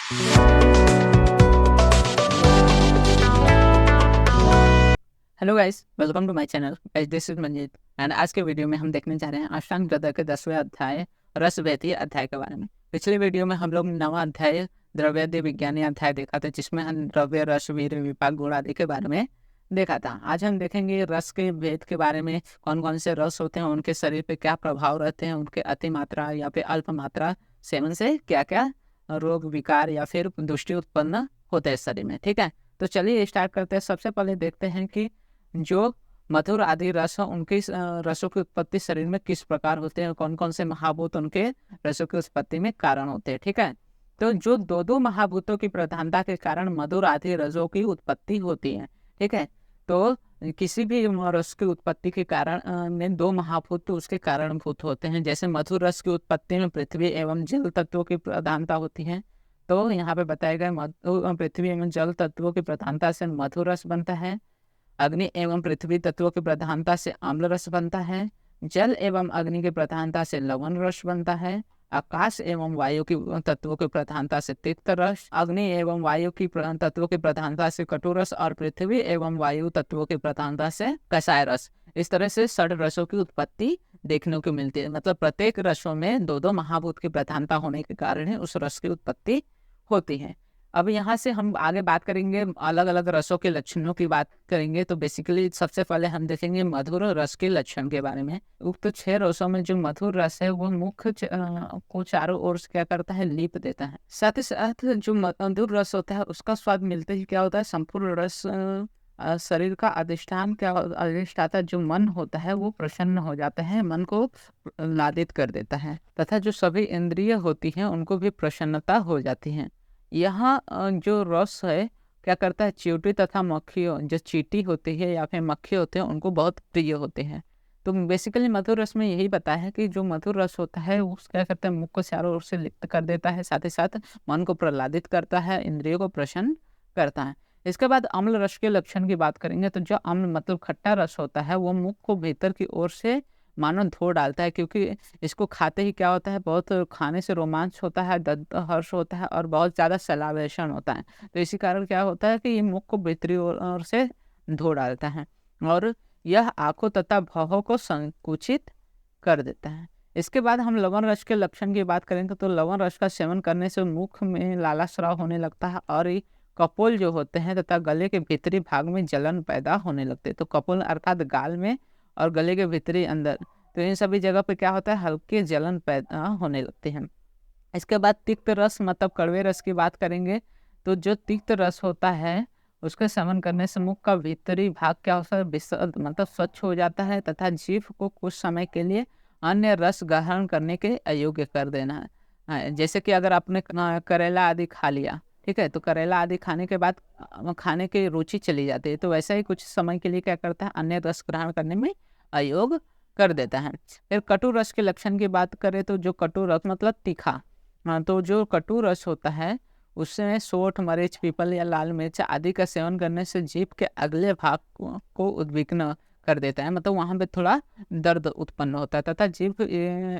Hello guys, welcome to my channel. Guys, this is Manjeet and आज के video में हम देखने जा रहे हैं अष्टांग हृदय के 10वें अध्याय रसवैती अध्याय के बारे में। पिछले वीडियो में हम लोग 9वां अध्याय द्रव्यादि विज्ञानी अध्याय देखा था, जिसमें हम द्रव्य, रस, वीर, विपाक, गुण आदि के बारे में देखा था। आज हम देखेंगे रस के भेद के बारे में, कौन कौन से रस होते हैं, उनके शरीर पे क्या प्रभाव रहते हैं, उनके अति मात्रा या फिर अल्प मात्रा सेवन से क्या क्या रोग, विकार या फिर दुष्टि उत्पन्न होते हैं शरीर में। ठीक है, तो चलिए स्टार्ट करते हैं। सबसे पहले देखते हैं कि जो मधुर आदि रस हैं, उनकी रसों की उत्पत्ति शरीर में किस प्रकार होते हैं, कौन कौन से महाभूत उनके रसों की उत्पत्ति में कारण होते हैं। ठीक है, तो जो दो दो महाभूतों की प्रधानता के कारण मधुर आदि रसों की उत्पत्ति होती है। ठीक है, तो किसी भी रस की उत्पत्ति के कारण में दो महाभूत तो उसके कारणभूत होते हैं। जैसे मधुर रस की उत्पत्ति में पृथ्वी एवं जल तत्वों की प्रधानता होती है, तो यहाँ पे बताया गया पृथ्वी एवं जल तत्वों की प्रधानता से मधुर रस बनता है। अग्नि एवं पृथ्वी तत्वों की प्रधानता से अम्ल रस बनता है। जल एवं अग्नि की प्रधानता से लवण रस बनता है। आकाश एवं वायु की तत्वों की प्रधानता से तिक्त रस, अग्नि एवं वायु की तत्वों की प्रधानता से कटु रस और पृथ्वी एवं वायु तत्वों की प्रधानता से कषाय रस। इस तरह से षड रसों की उत्पत्ति देखने को मिलती है। मतलब प्रत्येक रसों में दो दो महाभूत की प्रधानता होने के कारण ही उस रस की उत्पत्ति होती है। अब यहाँ से हम आगे बात करेंगे, अलग अलग रसों के लक्षणों की बात करेंगे। तो बेसिकली सबसे पहले हम देखेंगे मधुर रस के लक्षण के बारे में। उक्त 6 रसों में जो मधुर रस है वो मुख्य को चारों ओर से क्या करता है, लीप देता है। साथ ही साथ जो मधुर रस होता है उसका स्वाद मिलते ही क्या होता है, संपूर्ण रस शरीर का अधिष्ठान क्या अधिष्ठाता जो मन होता है वो प्रसन्न हो जाता है, मन को लादित कर देता है, तथा जो सभी इंद्रिय होती हैं उनको भी प्रसन्नता हो जाती है। यहाँ जो रस है क्या करता है, चींटी तथा मक्खियों, जो चींटी होती है या फिर मक्खी होते हैं उनको बहुत प्रिय होते हैं। तो बेसिकली मधुर रस में यही बताया है कि जो मधुर रस होता है वो क्या करता है, मुख को चारों ओर से लिप्त कर देता है, साथ ही साथ मन को प्रहलादित करता है, इंद्रियों को प्रसन्न करता है। इसके बाद अम्ल रस के लक्षण की बात करेंगे। तो जो अम्ल मतलब खट्टा रस होता है वो मुख को भीतर की ओर से मानो धो डालता है, क्योंकि इसको खाते ही क्या होता है, बहुत खाने से रोमांच होता है, हर्ष होता है और बहुत ज़्यादा सलावेशन होता है। तो इसी कारण क्या होता है कि ये मुख को भीतरी ओर से धो डालता है और यह आंखों तथा भौहों को संकुचित कर देता है। इसके बाद हम लवण रस के लक्षण की बात करेंगे। तो लवण रस का सेवन करने से मुख में लाला स्राव होने लगता है और ये कपोल जो होते हैं तथा गले के भीतरी भाग में जलन पैदा होने लगते हैं। तो कपोल अर्थात गाल में और गले के भीतरी अंदर, तो इन सभी जगह पे क्या होता है, हल्के जलन पैदा होने लगते हैं। इसके बाद तिक्त रस मतलब कड़वे रस की बात करेंगे। तो जो तिक्त रस होता है उसका सेवन करने से मुख का भीतरी भाग क्या होता है, मतलब स्वच्छ हो जाता है तथा जीभ को कुछ समय के लिए अन्य रस ग्रहण करने के अयोग्य कर देना है। जैसे कि अगर आपने करेला आदि खा लिया, ठीक है, तो करेला आदि खाने के बाद खाने की रुचि चली जाती है, तो वैसा ही कुछ समय के लिए क्या करता है, अन्य रस ग्रहण करने में अयोग कर देता है। फिर कटु रस के लक्षण की बात करें तो जो कटु रस मतलब तीखा, तो जो कटु रस होता है उसमें सोंठ, मरीच, पीपल या लाल मिर्च आदि का सेवन करने से जीभ के अगले भाग को उद्विग्न कर देता है, मतलब वहाँ पे थोड़ा दर्द उत्पन्न होता है तथा जीभ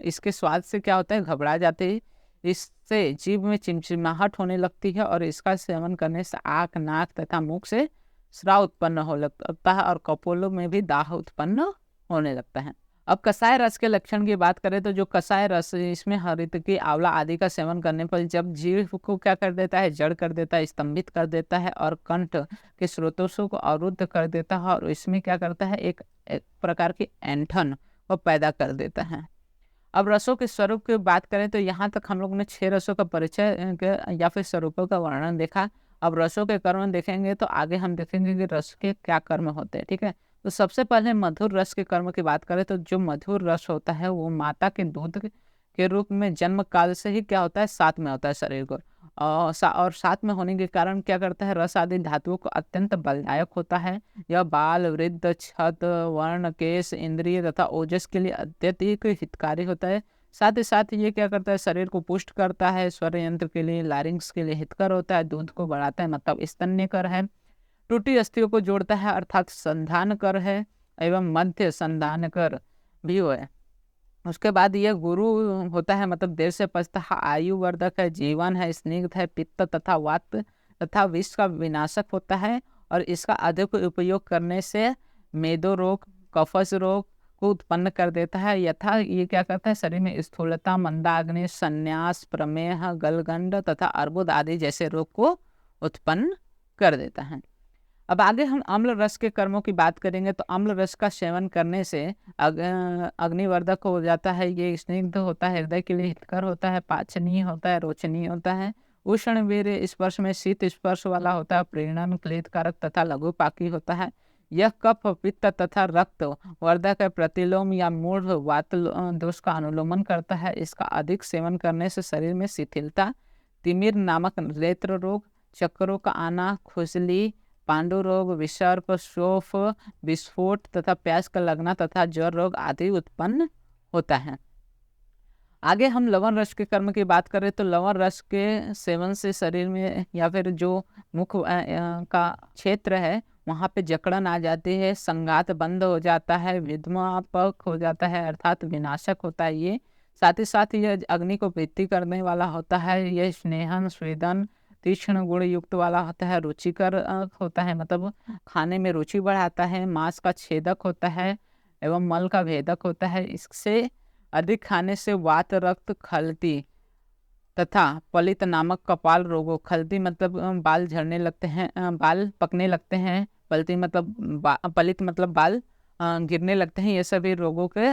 इसके स्वाद से क्या होता है, घबरा जाते है। इससे जीभ में चिमचिमाहट होने लगती है और इसका सेवन करने से आँख, नाक तथा मुख से स्राव उत्पन्न हो लगता है और कपोलों में भी दाह उत्पन्न होने लगता है। अब कषाय रस के लक्षण की बात करें तो जो कषाय रस, इसमें हरितकी, आंवला आदि का सेवन करने पर जब जीभ को क्या कर देता है, जड़ कर देता है, स्तंभित कर देता है और कंठ के स्रोतों को अवरुद्ध कर देता है और इसमें क्या करता है, एक प्रकार की ऐंठन को पैदा कर देता है। अब रसों के स्वरूप की बात करें तो यहाँ तक हम लोग ने 6 रसों का परिचय या फिर स्वरूपों का वर्णन देखा। अब रसों के कर्म देखेंगे तो आगे हम देखेंगे कि रस के क्या कर्म होते हैं। ठीक है, तो सबसे पहले मधुर रस के कर्म की बात करें तो जो मधुर रस होता है वो माता के दूध के रूप में जन्म काल से ही क्या होता है, साथ में होता है शरीर को, और साथ में होने के कारण क्या करता है, रस आदि धातुओं को अत्यंत बलदायक होता है। यह बाल, वृद्ध, छत, वर्ण, केश, इंद्रिय तथा ओजस के लिए अत्यधिक हितकारी होता है। साथ ही साथ ये क्या करता है, शरीर को पुष्ट करता है, स्वर यंत्र के लिए, लारिंक्स के लिए हितकर होता है, दूध को बढ़ाता है मतलब स्तन्यकर है, टूटी अस्थियों को जोड़ता है अर्थात संधान कर है, एवं मध्य संधान कर भी है। उसके बाद ये गुरु होता है, मतलब देर से पचता है, आयु वर्धक है, जीवन है, स्निग्ध है, पित्त तथा वात तथा विष का विनाशक होता है। और इसका अधिक उपयोग करने से मेदो रोग, कफज रोग को उत्पन्न कर देता है। यथा ये क्या करता है, शरीर में स्थूलता, मंदाग्नि, संन्यास, प्रमेह, गलगंड तथा अर्बुद आदि जैसे रोग को उत्पन्न कर देता है। अब आगे हम अम्ल रस के कर्मों की बात करेंगे। तो अम्ल रस का सेवन करने से अग्निवर्धक हो जाता है, ये स्निग्ध होता है, हृदय के लिए हितकर होता है, पाचनीय होता है, रोचनीय होता है, उष्ण वीर स्पर्श में शीत स्पर्श वाला होता है, प्रेरणन, क्लेदकारक तथा लघुपाकी होता है। यह कफ, पित्त तथा रक्त वर्धक है, प्रतिलोम या मूढ़ वात दोष का अनुलोमन करता है। इसका अधिक सेवन करने से शरीर में शिथिलता, तिमिर नामक नेत्र रोग, चक्करों का आना, खुजली, पांडु रोग, विसर्प, शोफ, विस्फोट तथा प्यास का लगना तथा ज्वर रोग आदि उत्पन्न होता है। आगे हम लवण रस के कर्म की बात करें तो लवण रस के सेवन से शरीर में या फिर जो मुख का क्षेत्र है वहाँ पे जकड़न आ जाती है, संघात बंद हो जाता है, विद्मापक हो जाता है अर्थात विनाशक होता है ये। साथ ही साथ यह अग्नि को प्रीति करने वाला होता है। यह स्नेहन, स्वेदन, तीक्ष्ण गुण युक्त वाला होता है, रुचिकर होता है, मतलब खाने में रुचि बढ़ाता है, मांस का छेदक होता है एवं मल का भेदक होता है। इससे अधिक खाने से वात, रक्त, खलती तथा पलित नामक कपाल रोगों, खलती मतलब बाल झड़ने लगते हैं, बाल पकने लगते हैं, पलती मतलब पलित मतलब बाल गिरने लगते हैं, ये सभी रोगों के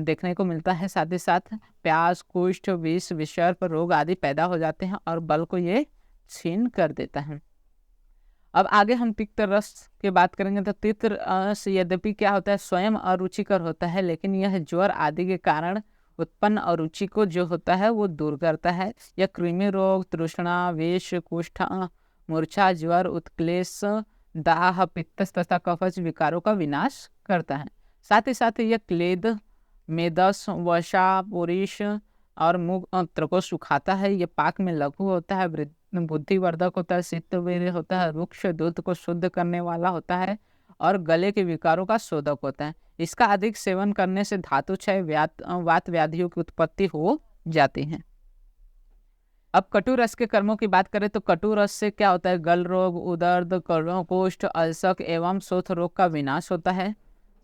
देखने को मिलता है। साथ ही साथ प्यास, कुष्ठ, विष, विषर्प रोग आदि पैदा हो जाते हैं और बल को ये छीन कर देता है। अब आगे हम तिक्त रस की बात करेंगे। तो तिक्त रस यद्यपि क्या होता है, स्वयं अरुचिकर होता है, लेकिन यह ज्वर आदि के कारण उत्पन्न अरुचि को जो होता है वो दूर करता है। यह कृमि रोग, तृष्णा, विष, कुष्ठ, मूर्छा, ज्वर, उत्क्लेश, दाह, पित्त तथा कफज विकारों का विनाश करता है। साथ ही साथ यह क्लेद, मेदस, वशा, पुरीश और मूत्र को सुखाता है। ये पाक में लघु होता है, बुद्धिवर्धक होता है, सिद्धवीर्य होता है, रुक्ष दूध को शुद्ध करने वाला होता है और गले के विकारों का शोधक होता है। इसका अधिक सेवन करने से धातु क्षय, वात व्याधियों की उत्पत्ति हो जाती है। अब कटु रस के कर्मों की बात करें तो कटु रस से क्या होता है, गल रोग, उदर्द, कोष्ठ, अल्सर एवं शोथ रोग का विनाश होता है।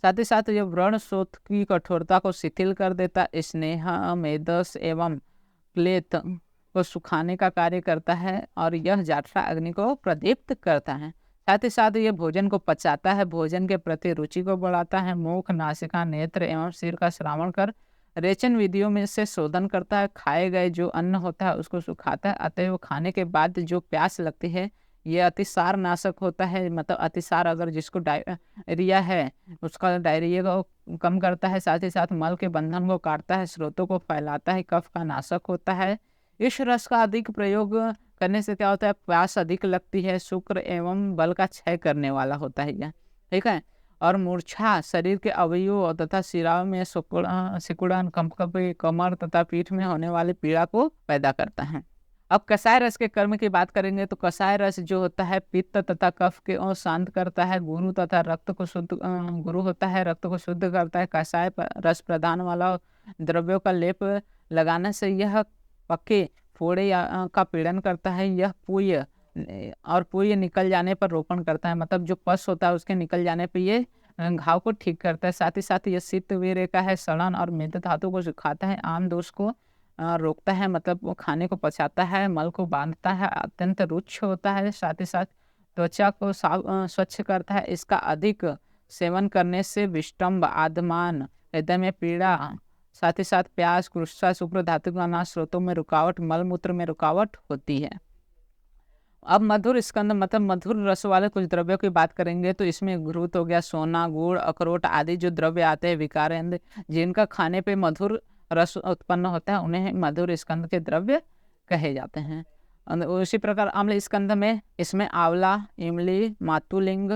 साथ ही साथ यह व्रण शोथ की कठोरता को शिथिल कर देता, स्नेह, मेदस एवं क्लेत को सुखाने का कार्य करता है और यह जाठरा अग्नि को प्रदीप्त करता है। साथ ही साथ यह भोजन को पचाता है, भोजन के प्रति रुचि को बढ़ाता है, मुख, नासिका, नेत्र एवं सिर का श्रावण कर रेचन विधियों में से शोधन करता है, खाए गए जो अन्न होता है उसको सुखाता है। अतएव खाने के बाद जो प्यास लगती है यह अतिसार नाशक होता है, मतलब अतिसार अगर जिसको डायरिया है उसका डायरिया को कम करता है। साथ ही साथ मल के बंधन को काटता है, स्रोतों को फैलाता है, कफ का नाशक होता है। इस रस का अधिक प्रयोग करने से क्या होता है, प्यास अधिक लगती है, शुक्र एवं बल का क्षय करने वाला होता है यह, ठीक है। और मूर्छा, शरीर के अवयवों तथा सिराओं में सिकुड़न, कंपकपी, कमर तथा पीठ में होने वाली पीड़ा को पैदा करता है। अब कसाय रस के कर्म की बात करेंगे तो कसाय रस जो होता है पित्त तथा कफ के और शांत करता है, गुरु तथा रक्त को शुद्ध गुरु होता है, रक्त को शुद्ध करता है। कसाय रस प्रदान वाला द्रव्यों का लेप लगाने से यह पक्के फोड़े या का पीड़न करता है। यह पुय और पुय निकल जाने पर रोपण करता है, मतलब जो पस होता है उसके निकल जाने पर ये घाव को ठीक करता है। साथ ही साथ यह सित्त वीर्य का है, सड़न और मेद धातु को सुखाता है, आम दोष को रोकता है, मतलब वो खाने को पचाता है, मल को बांधता है, अत्यंत रुक्ष होता है। साथ ही साथ त्वचा को स्वच्छ करता है। इसका अधिक सेवन करने से विष्टम्भ, आदमान, हृदय में पीड़ा, साथ ही साथ प्यास, कृष्णा, शुक्र धातु का नाश, स्रोतों में रुकावट, मल मूत्र में रुकावट होती है। अब मधुर स्कंद मतलब मधुर रस वाले कुछ द्रव्यों की बात करेंगे तो इसमें घृत हो गया, सोना, गुड़, अखरोट आदि जो द्रव्य आते हैं विकारेंद्र जिनका खाने पे मधुर रस उत्पन्न होता है उन्हें मधुर स्कंद के द्रव्य कहे जाते हैं। उसी प्रकार अम्ल स्कंद में इसमें आंवला, इमली, मातुलिंग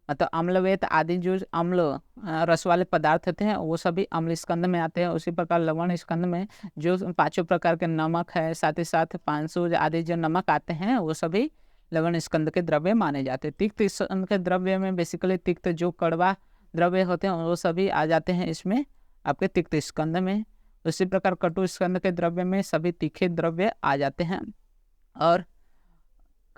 मतलब अम्लवेत आदि जो अम्ल रस वाले पदार्थ होते हैं वो सभी अम्ल स्कंद में आते हैं। उसी प्रकार लवण स्कंद में जो 5 प्रकार के नमक है, साथ ही साथ 500 आदि जो नमक आते हैं वो सभी लवण स्कंद के द्रव्य माने जाते हैं। तिक्त स्कंद के द्रव्य में बेसिकली तिक्त जो कड़वा द्रव्य होते हैं वो सभी आ जाते हैं इसमें आपके तिक्त स्कंद में। उसी प्रकार कटु स्कंद के द्रव्य में सभी तीखे द्रव्य आ जाते हैं। और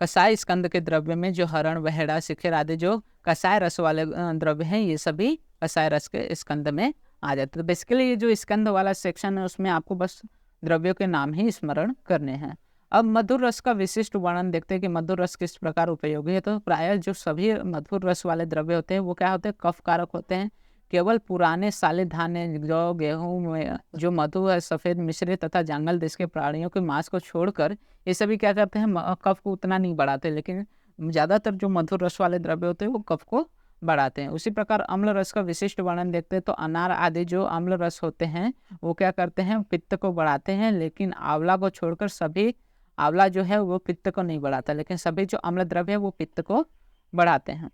कसाय स्कंद के द्रव्य में जो हरण, वहेड़ा, शिखर आदि जो कसाय रस वाले द्रव्य हैं, ये सभी कसाय रस के स्कंद में आ जाते हैं। तो बेसिकली ये जो स्कंद वाला सेक्शन है उसमें आपको बस द्रव्यों के नाम ही स्मरण करने हैं। अब मधुर रस का विशिष्ट वर्णन देखते हैं कि मधुर रस किस प्रकार उपयोगी है। तो प्रायः जो सभी मधुर रस वाले द्रव्य होते हैं वो क्या होते हैं, कफ कारक होते हैं। केवल पुराने साले धान्य, जौ, गेहूं में जो मधु है, सफ़ेद मिश्रित तथा जंगल देश के प्राणियों के मांस को छोड़कर ये सभी क्या करते हैं, कफ को उतना नहीं बढ़ाते, लेकिन ज़्यादातर जो मधुर रस वाले द्रव्य होते हैं वो कफ को बढ़ाते हैं। उसी प्रकार अम्ल रस का विशिष्ट वर्णन देखते हैं तो अनार आदि जो अम्ल रस होते हैं वो क्या करते हैं, पित्त को बढ़ाते हैं, लेकिन आंवला को छोड़कर सभी, आंवला जो है वो पित्त को नहीं बढ़ाता, लेकिन सभी जो अम्ल द्रव्य है वो पित्त को बढ़ाते हैं।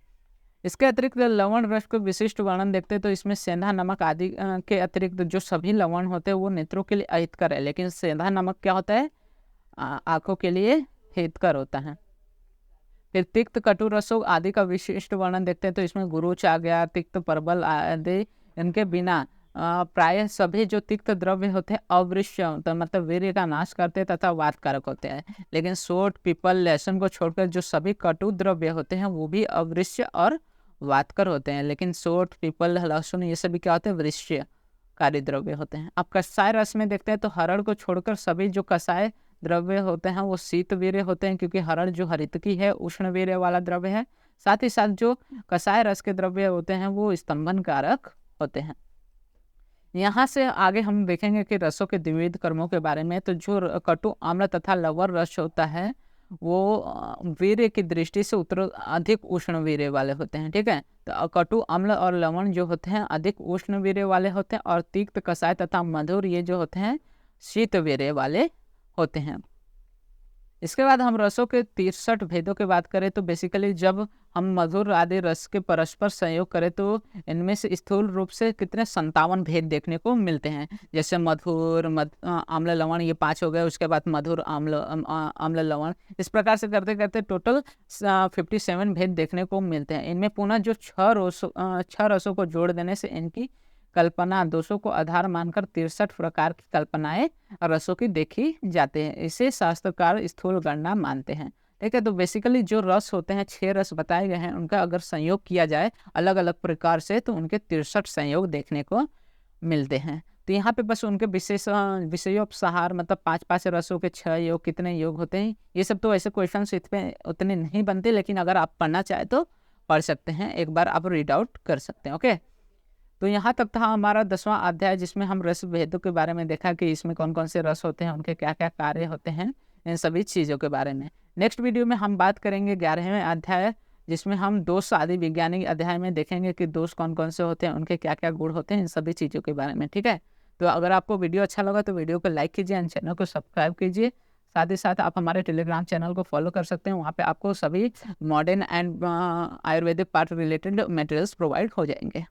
इसके अतिरिक्त लवण रस को विशिष्ट वर्णन देखते हैं तो इसमें सेंधा नमक आदि के अतिरिक्त जो सभी लवण होते हैं वो नेत्रों के लिए अहितकर है, लेकिन सेंधा नमक क्या होता है, आंखों के लिए हितकर होता है। फिर तिक्त कटु रसों आदि का विशिष्ट वर्णन देखते हैं तो इसमें गुरुच आ गया, तिक्त, परबल आदि। इनके बिना प्रायः सभी जो तिक्त द्रव्य होते हैं अवृष्य, तो मतलब वीर्य का नाश करते तथा वातकारक होते हैं, लेकिन सोट, पीपल, लहसुन को छोड़कर जो सभी कटु द्रव्य होते हैं वो भी अवृष्य और वातकर होते हैं, लेकिन सोट, पीपल, लहसुन ये सभी क्या होते हैं, वृष्यकारी द्रव्य होते हैं। अब कसाय रस में देखते हैं तो हरण को छोड़कर सभी जो कसाय द्रव्य होते हैं वो शीत वीर्य होते हैं, क्योंकि हरण जो हरितकी है उष्ण वीर्य वाला द्रव्य है। साथ ही साथ जो कसाय रस के द्रव्य होते हैं वो स्तंभन कारक होते हैं। यहाँ से आगे हम देखेंगे कि रसों के द्विविध कर्मों के बारे में। तो जो कटु, अम्ल तथा लवण रस होता है वो वीर्य की दृष्टि से उत्तर अधिक उष्ण वीर्य वाले होते हैं, ठीक है। तो कटु, अम्ल और लवण जो होते हैं अधिक उष्ण वीर्य वाले होते हैं, और तिक्त, कसाय तथा मधुर ये जो होते हैं शीत वीर्य वाले होते हैं। इसके बाद हम रसों के 63 भेदों की बात करें तो बेसिकली जब हम मधुर आदि रस के परस्पर संयोग करें तो इनमें से स्थूल रूप से कितने 57 भेद देखने को मिलते हैं। जैसे मधुर, आम्ल, लवण, ये 5 हो गए। उसके बाद मधुर, आम्ल, लवण, इस प्रकार से करते करते टोटल 57 भेद देखने को मिलते हैं। इनमें पुनः जो 6 रसों को जोड़ देने से इनकी कल्पना दोषों को आधार मानकर 63 प्रकार की कल्पनाएं रसों की देखी जाते हैं। इसे शास्त्रकार स्थूल गणना मानते हैं, ठीक है। तो बेसिकली जो रस होते हैं, 6 रस बताए गए हैं, उनका अगर संयोग किया जाए अलग अलग प्रकार से तो उनके 63 संयोग देखने को मिलते हैं। तो यहाँ पे बस उनके विषयोपसार, मतलब 5-5 रसों के 6 योग, कितने योग होते हैं, ये सब तो ऐसे क्वेश्चन इसमें उतने नहीं बनते, लेकिन अगर आप पढ़ना चाहे तो पढ़ सकते हैं, एक बार आप रीड आउट कर सकते हैं। ओके, तो यहाँ तक था हमारा 10वां अध्याय, जिसमें हम रस भेदों के बारे में देखा कि इसमें कौन कौन से रस होते हैं, उनके क्या क्या कार्य होते हैं, इन सभी चीज़ों के बारे में। नेक्स्ट वीडियो में हम बात करेंगे 11वें अध्याय, जिसमें हम दोष आदि वैज्ञानिक अध्याय में देखेंगे कि दोष कौन कौन से होते हैं, उनके क्या क्या गुण होते हैं, इन सभी चीज़ों के बारे में, ठीक है। तो अगर आपको वीडियो अच्छा लगा तो वीडियो को लाइक कीजिए एंड चैनल को सब्सक्राइब कीजिए। साथ ही साथ आप हमारे टेलीग्राम चैनल को फॉलो कर सकते हैं, वहाँ पे आपको सभी modern and Ayurvedic part related materials provide हो जाएंगे।